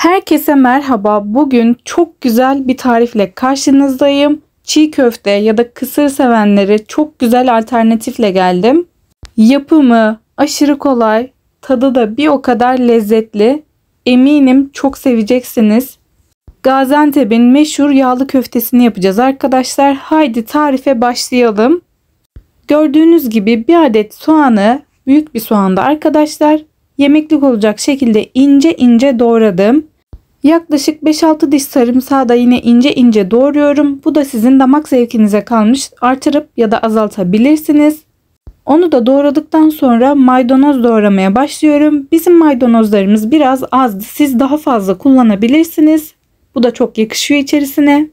Herkese merhaba. Bugün çok güzel bir tarifle karşınızdayım. Çiğ köfte ya da kısır sevenlere çok güzel alternatifle geldim. Yapımı aşırı kolay, tadı da bir o kadar lezzetli. Eminim çok seveceksiniz. Gaziantep'in meşhur yağlı köftesini yapacağız arkadaşlar. Haydi tarife başlayalım. Gördüğünüz gibi bir adet soğanı, büyük bir soğanda arkadaşlar, yemeklik olacak şekilde ince ince doğradım. Yaklaşık 5-6 diş sarımsağı da yine ince ince doğruyorum. Bu da sizin damak zevkinize kalmış. Artırıp ya da azaltabilirsiniz. Onu da doğradıktan sonra maydanoz doğramaya başlıyorum. Bizim maydanozlarımız biraz azdı. Siz daha fazla kullanabilirsiniz. Bu da çok yakışıyor içerisine.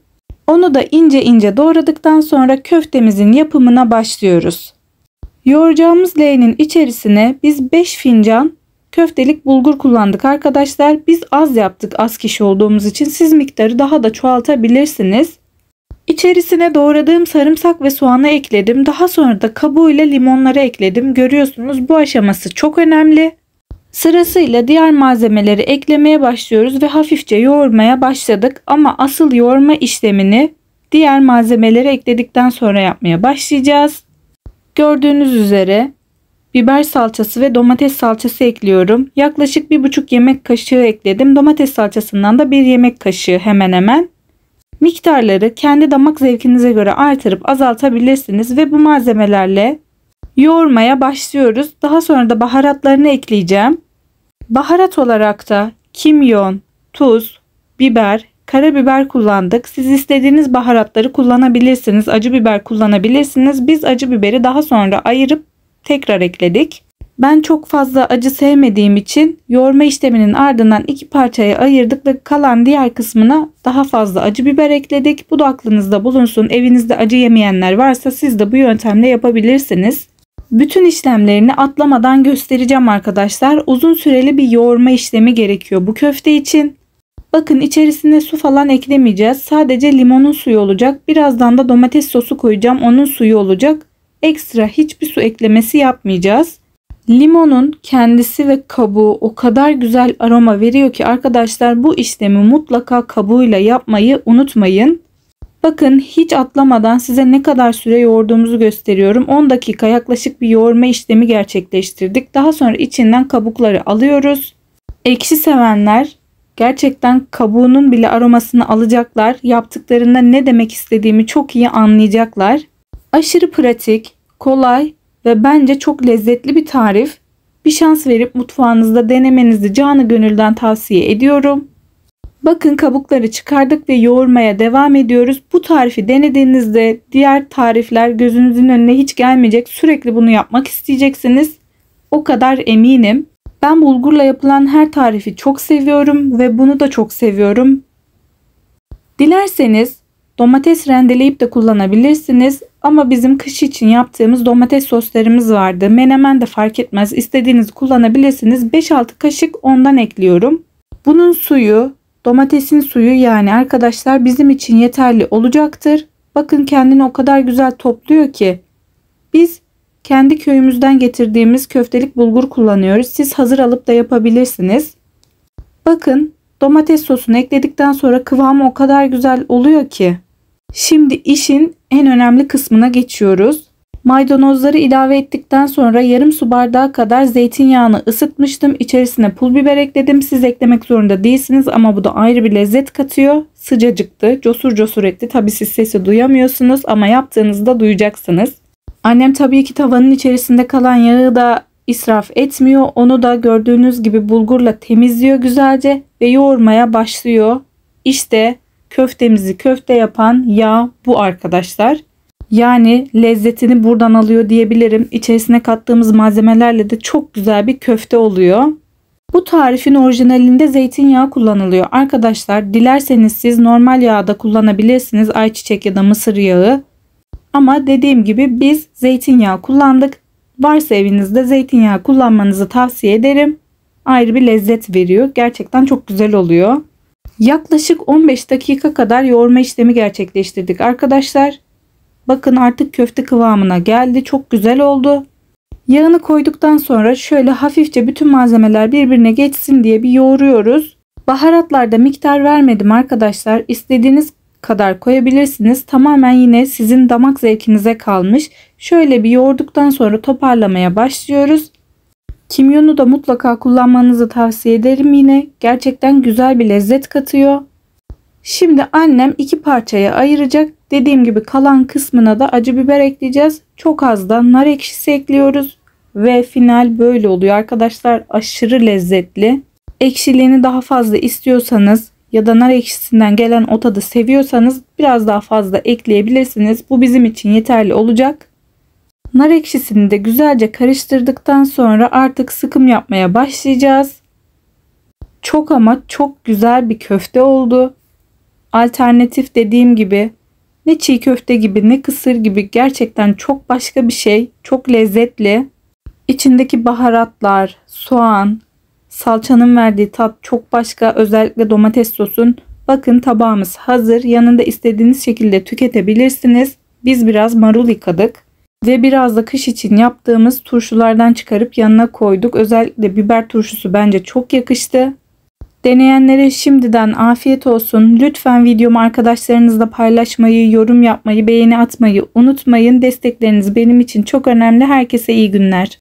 Onu da ince ince doğradıktan sonra köftemizin yapımına başlıyoruz. Yoğuracağımız leğenin içerisine biz 5 fincan köftelik bulgur kullandık arkadaşlar. Biz az yaptık, az kişi olduğumuz için. Siz miktarı daha da çoğaltabilirsiniz. İçerisine doğradığım sarımsak ve soğanı ekledim. Daha sonra da kabuğuyla limonları ekledim. Görüyorsunuz, bu aşaması çok önemli. Sırasıyla diğer malzemeleri eklemeye başlıyoruz ve hafifçe yoğurmaya başladık. Ama asıl yoğurma işlemini diğer malzemeleri ekledikten sonra yapmaya başlayacağız. Gördüğünüz üzere biber salçası ve domates salçası ekliyorum. Yaklaşık 1,5 yemek kaşığı ekledim. Domates salçasından da 1 yemek kaşığı hemen hemen. Miktarları kendi damak zevkinize göre artırıp azaltabilirsiniz ve bu malzemelerle yoğurmaya başlıyoruz. Daha sonra da baharatlarını ekleyeceğim. Baharat olarak da kimyon, tuz, biber, karabiber kullandık. Siz istediğiniz baharatları kullanabilirsiniz. Acı biber kullanabilirsiniz. Biz acı biberi daha sonra ayırıp tekrar ekledik. Ben çok fazla acı sevmediğim için yoğurma işleminin ardından 2 parçaya ayırdık ve kalan diğer kısmına daha fazla acı biber ekledik. Bu da aklınızda bulunsun. Evinizde acı yemeyenler varsa siz de bu yöntemle yapabilirsiniz. Bütün işlemlerini atlamadan göstereceğim arkadaşlar. Uzun süreli bir yoğurma işlemi gerekiyor bu köfte için. Bakın, içerisine su falan eklemeyeceğiz. Sadece limonun suyu olacak. Birazdan da domates sosu koyacağım. Onun suyu olacak. Ekstra hiçbir su eklemesi yapmayacağız. Limonun kendisi ve kabuğu o kadar güzel aroma veriyor ki arkadaşlar, bu işlemi mutlaka kabuğuyla yapmayı unutmayın. Bakın, hiç atlamadan size ne kadar süre yoğurduğumuzu gösteriyorum. 10 dakika yaklaşık bir yoğurma işlemi gerçekleştirdik. Daha sonra içinden kabukları alıyoruz. Ekşi sevenler gerçekten kabuğunun bile aromasını alacaklar. Yaptıklarında ne demek istediğimi çok iyi anlayacaklar. Aşırı pratik, kolay ve bence çok lezzetli bir tarif. Bir şans verip mutfağınızda denemenizi canı gönülden tavsiye ediyorum. Bakın, kabukları çıkardık ve yoğurmaya devam ediyoruz. Bu tarifi denediğinizde diğer tarifler gözünüzün önüne hiç gelmeyecek. Sürekli bunu yapmak isteyeceksiniz. O kadar eminim. Ben bulgurla yapılan her tarifi çok seviyorum ve bunu da çok seviyorum. Dilerseniz domates rendeleyip de kullanabilirsiniz. Ama bizim kış için yaptığımız domates soslarımız vardı. Menemen de fark etmez. İstediğinizi kullanabilirsiniz. 5-6 kaşık ondan ekliyorum. Bunun suyu, domatesin suyu yani arkadaşlar bizim için yeterli olacaktır. Bakın, kendini o kadar güzel topluyor ki. Biz kendi köyümüzden getirdiğimiz köftelik bulgur kullanıyoruz. Siz hazır alıp da yapabilirsiniz. Bakın, domates sosunu ekledikten sonra kıvamı o kadar güzel oluyor ki. Şimdi işin en önemli kısmına geçiyoruz. Maydanozları ilave ettikten sonra yarım su bardağı kadar zeytinyağını ısıtmıştım. İçerisine pul biber ekledim. Siz eklemek zorunda değilsiniz ama bu da ayrı bir lezzet katıyor. Sıcacıktı, cosur cosur etti. Tabii siz sesi duyamıyorsunuz ama yaptığınızda duyacaksınız. Annem tabii ki tavanın içerisinde kalan yağı da israf etmiyor. Onu da gördüğünüz gibi bulgurla temizliyor güzelce ve yoğurmaya başlıyor. İşte köftemizi köfte yapan yağ bu arkadaşlar. Yani lezzetini buradan alıyor diyebilirim. İçerisine kattığımız malzemelerle de çok güzel bir köfte oluyor. Bu tarifin orijinalinde zeytinyağı kullanılıyor. Arkadaşlar, dilerseniz siz normal yağ da kullanabilirsiniz. Ayçiçek ya da mısır yağı. Ama dediğim gibi biz zeytinyağı kullandık. Varsa evinizde zeytinyağı kullanmanızı tavsiye ederim. Ayrı bir lezzet veriyor. Gerçekten çok güzel oluyor. Yaklaşık 15 dakika kadar yoğurma işlemi gerçekleştirdik arkadaşlar. Bakın, artık köfte kıvamına geldi. Çok güzel oldu. Yağını koyduktan sonra şöyle hafifçe bütün malzemeler birbirine geçsin diye bir yoğuruyoruz. Baharatlarda miktar vermedim arkadaşlar. İstediğiniz kadar koyabilirsiniz. Tamamen yine sizin damak zevkinize kalmış. Şöyle bir yoğurduktan sonra toparlamaya başlıyoruz. Kimyonu da mutlaka kullanmanızı tavsiye ederim yine. Gerçekten güzel bir lezzet katıyor. Şimdi annem 2 parçaya ayıracak. Dediğim gibi kalan kısmına da acı biber ekleyeceğiz. Çok az da nar ekşisi ekliyoruz. Ve final böyle oluyor arkadaşlar. Aşırı lezzetli. Ekşiliğini daha fazla istiyorsanız ya da nar ekşisinden gelen o tadı seviyorsanız biraz daha fazla ekleyebilirsiniz. Bu bizim için yeterli olacak. Nar ekşisini de güzelce karıştırdıktan sonra artık sıkım yapmaya başlayacağız. Çok ama çok güzel bir köfte oldu. Alternatif dediğim gibi ne çiğ köfte gibi ne kısır gibi, gerçekten çok başka bir şey. Çok lezzetli. İçindeki baharatlar, soğan, salçanın verdiği tat çok başka. Özellikle domates sosun. Bakın tabağımız hazır. Yanında istediğiniz şekilde tüketebilirsiniz. Biz biraz marul yıkadık. Ve biraz da kış için yaptığımız turşulardan çıkarıp yanına koyduk. Özellikle biber turşusu bence çok yakıştı. Deneyenlere şimdiden afiyet olsun. Lütfen videomu arkadaşlarınızla paylaşmayı, yorum yapmayı, beğeni atmayı unutmayın. Destekleriniz benim için çok önemli. Herkese iyi günler.